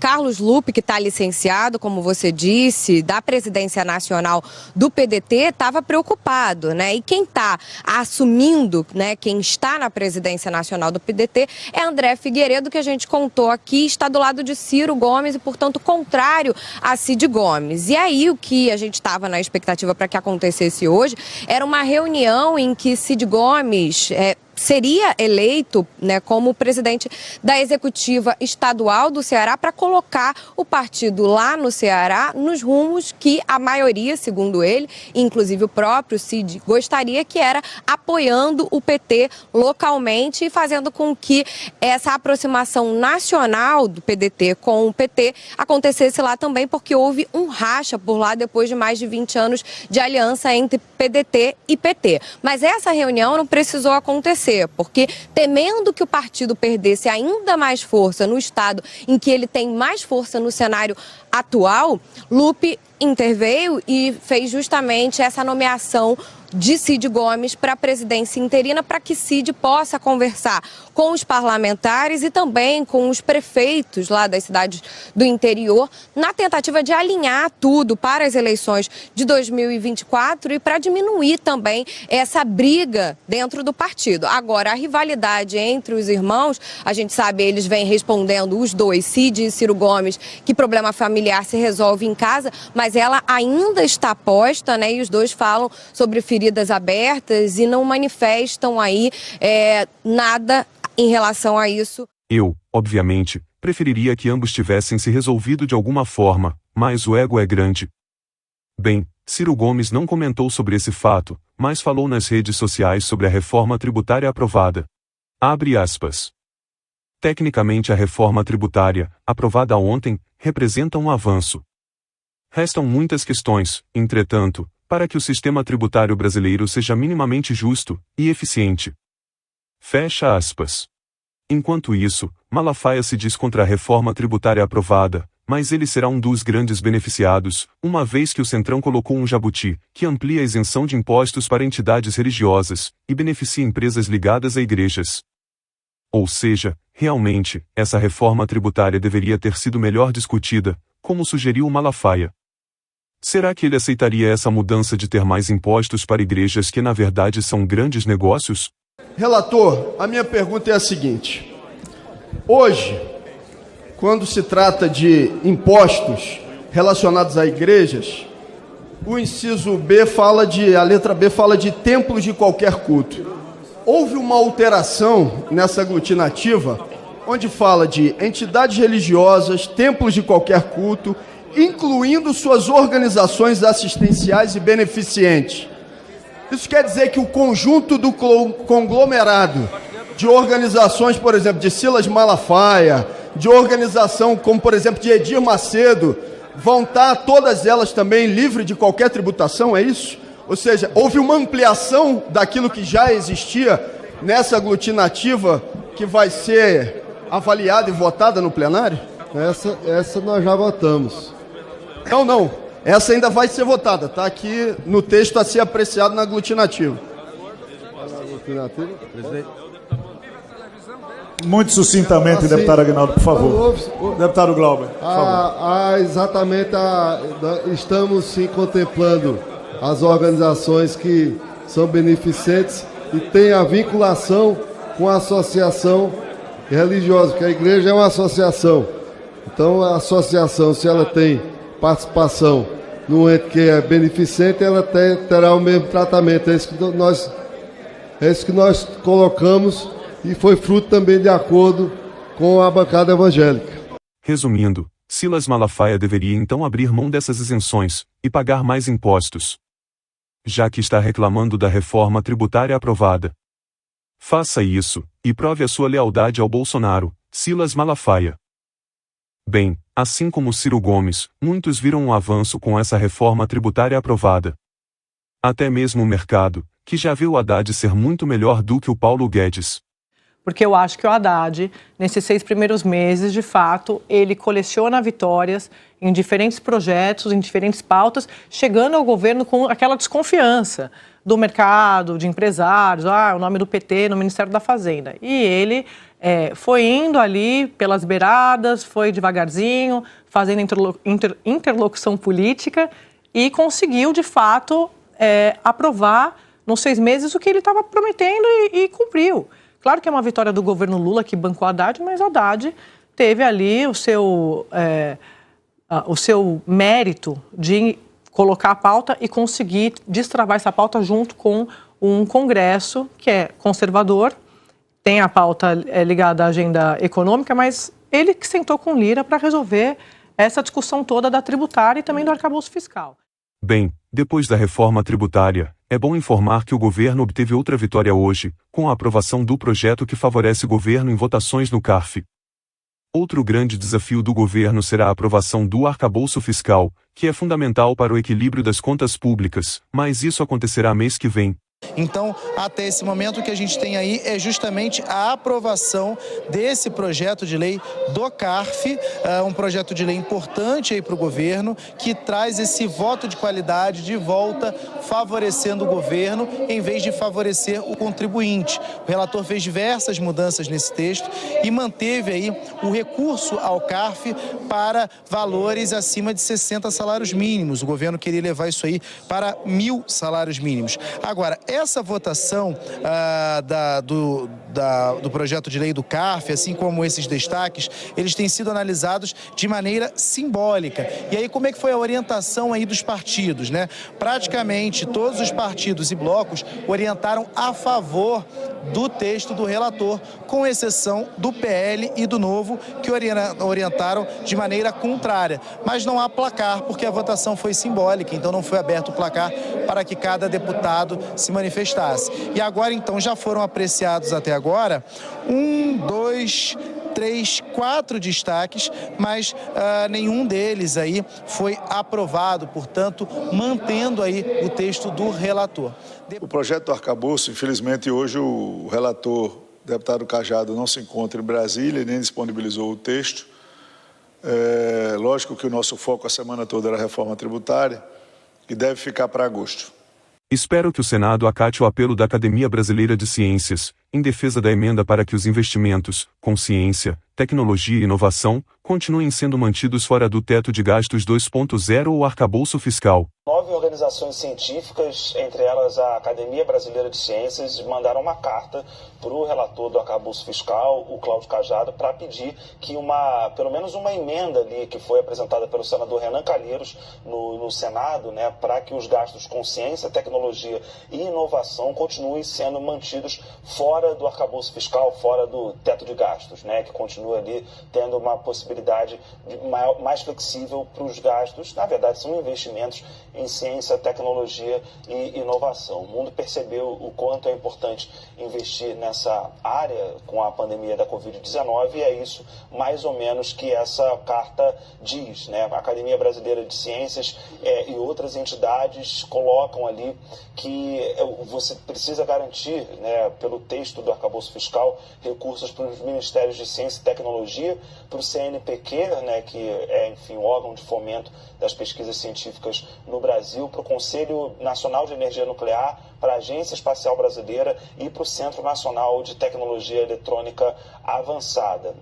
Carlos Lupe, que está licenciado, como você disse, da presidência nacional do PDT, estava preocupado, né? E quem está assumindo, né, quem está na presidência nacional do PDT é André Figueiredo, que a gente contou aqui, está do lado de Ciro Gomes e, portanto, contrário a Cid Gomes. E aí o que a gente estava na expectativa para que acontecesse hoje era uma reunião em que Cid Gomes seria eleito, né, como presidente da executiva estadual do Ceará para colocar o partido lá no Ceará nos rumos que a maioria, segundo ele, inclusive o próprio Cid, gostaria, que era apoiando o PT localmente e fazendo com que essa aproximação nacional do PDT com o PT acontecesse lá também, porque houve um racha por lá depois de mais de 20 anos de aliança entre PDT e PT. Mas essa reunião não precisou acontecer, porque temendo que o partido perdesse ainda mais força no estado em que ele tem mais força no cenário atual, Lupe interveio e fez justamente essa nomeação de Cid Gomes para a presidência interina, para que Cid possa conversar com os parlamentares e também com os prefeitos lá das cidades do interior, na tentativa de alinhar tudo para as eleições de 2024 e para diminuir também essa briga dentro do partido. Agora, a rivalidade entre os irmãos, a gente sabe, eles vêm respondendo, os dois, Cid e Ciro Gomes, que problema familiar se resolve em casa, mas ela ainda está posta, né? E os dois falam sobre feridas abertas e não manifestam aí nada em relação a isso. Eu, obviamente, preferiria que ambos tivessem se resolvido de alguma forma, mas o ego é grande. Bem, Ciro Gomes não comentou sobre esse fato, mas falou nas redes sociais sobre a reforma tributária aprovada. Abre aspas. Tecnicamente, a reforma tributária, aprovada ontem, representa um avanço. Restam muitas questões, entretanto, para que o sistema tributário brasileiro seja minimamente justo e eficiente. Fecha aspas. Enquanto isso, Malafaia se diz contra a reforma tributária aprovada, mas ele será um dos grandes beneficiados, uma vez que o Centrão colocou um jabuti, que amplia a isenção de impostos para entidades religiosas, e beneficia empresas ligadas a igrejas. Ou seja, realmente, essa reforma tributária deveria ter sido melhor discutida, como sugeriu Malafaia. Será que ele aceitaria essa mudança de ter mais impostos para igrejas que na verdade são grandes negócios? Relator, a minha pergunta é a seguinte. Hoje, quando se trata de impostos relacionados a igrejas, o inciso B a letra B fala de templos de qualquer culto. Houve uma alteração nessa aglutinativa, onde fala de entidades religiosas, templos de qualquer culto, incluindo suas organizações assistenciais e beneficentes. Isso quer dizer que o conjunto do conglomerado de organizações, por exemplo, de Silas Malafaia, de organização como, por exemplo, de Edir Macedo, vão estar todas elas também livres de qualquer tributação, é isso? Ou seja, houve uma ampliação daquilo que já existia nessa aglutinativa que vai ser avaliada e votada no plenário? Essa nós já votamos. Não. Essa ainda vai ser votada. Está aqui no texto a ser apreciado na aglutinativa. Muito sucintamente, deputado Aguinaldo, por favor. Deputado Glauber, por favor. Exatamente, estamos sim contemplando as organizações que são beneficentes e têm a vinculação com a associação religiosa, porque a igreja é uma associação. Então, a associação, se ela tem participação no ente que é beneficente, ela terá o mesmo tratamento. É isso que nós colocamos e foi fruto também de acordo com a bancada evangélica. Resumindo, Silas Malafaia deveria então abrir mão dessas isenções e pagar mais impostos, já que está reclamando da reforma tributária aprovada. Faça isso e prove a sua lealdade ao Bolsonaro, Silas Malafaia. Bem, assim como Ciro Gomes, muitos viram um avanço com essa reforma tributária aprovada. Até mesmo o mercado, que já viu o Haddad ser muito melhor do que o Paulo Guedes. Porque eu acho que o Haddad, nesses 6 primeiros meses, de fato, ele coleciona vitórias em diferentes projetos, em diferentes pautas, chegando ao governo com aquela desconfiança do mercado, de empresários, o nome do PT no Ministério da Fazenda. E ele foi indo ali pelas beiradas, foi devagarzinho, fazendo interlocução política e conseguiu, de fato, aprovar nos 6 meses o que ele estava prometendo e cumpriu. Claro que é uma vitória do governo Lula que bancou Haddad, mas Haddad teve ali o seu mérito de colocar a pauta e conseguir destravar essa pauta junto com um Congresso que é conservador, tem a pauta ligada à agenda econômica, mas ele que sentou com Lira para resolver essa discussão toda da tributária e também do arcabouço fiscal. Bem, depois da reforma tributária, é bom informar que o governo obteve outra vitória hoje, com a aprovação do projeto que favorece o governo em votações no CARF. Outro grande desafio do governo será a aprovação do arcabouço fiscal, que é fundamental para o equilíbrio das contas públicas, mas isso acontecerá mês que vem. Então, até esse momento, o que a gente tem aí é justamente a aprovação desse projeto de lei do CARF, um projeto de lei importante aí para o governo, que traz esse voto de qualidade de volta, favorecendo o governo, em vez de favorecer o contribuinte. O relator fez diversas mudanças nesse texto e manteve aí o recurso ao CARF para valores acima de 60 salários mínimos. O governo queria levar isso aí para 1.000 salários mínimos. Agora, essa votação do projeto de lei do CARF, assim como esses destaques, eles têm sido analisados de maneira simbólica. E aí, como é que foi a orientação aí dos partidos, né? Praticamente todos os partidos e blocos orientaram a favor do texto do relator, com exceção do PL e do Novo, que orientaram de maneira contrária. Mas não há placar, porque a votação foi simbólica, então não foi aberto o placar para que cada deputado se manifestasse. E agora, então, já foram apreciados até agora 1, 2, 3, 4 destaques, mas nenhum deles aí foi aprovado, portanto, mantendo aí o texto do relator. O projeto do arcabouço, infelizmente, hoje o relator, deputado Cajado, não se encontra em Brasília e nem disponibilizou o texto. Lógico que o nosso foco a semana toda era a reforma tributária, que deve ficar para agosto. Espero que o Senado acate o apelo da Academia Brasileira de Ciências, em defesa da emenda para que os investimentos, com ciência, tecnologia e inovação, continuem sendo mantidos fora do teto de gastos 2.0 ou arcabouço fiscal. 9 organizações científicas, entre elas a Academia Brasileira de Ciências, mandaram uma carta para o relator do arcabouço fiscal, o Cláudio Cajado, para pedir que pelo menos uma emenda ali que foi apresentada pelo senador Renan Calheiros no Senado, né, para que os gastos com ciência, tecnologia e inovação continuem sendo mantidos fora do arcabouço fiscal, fora do teto de gastos, né, que continua ali tendo uma possibilidade mais flexível para os gastos. Na verdade, são investimentos em ciência, tecnologia e inovação. O mundo percebeu o quanto é importante investir nessa área com a pandemia da Covid-19 e é isso, mais ou menos, que essa carta diz, né? A Academia Brasileira de Ciências e outras entidades colocam ali que você precisa garantir, né, pelo texto do arcabouço fiscal, recursos para os Ministérios de Ciência e Tecnologia, para o CNPq, né, que é, enfim, o órgão de fomento das pesquisas científicas no Brasil, para o Conselho Nacional de Energia Nuclear, para a Agência Espacial Brasileira e para o Centro Nacional de Tecnologia Eletrônica Avançada.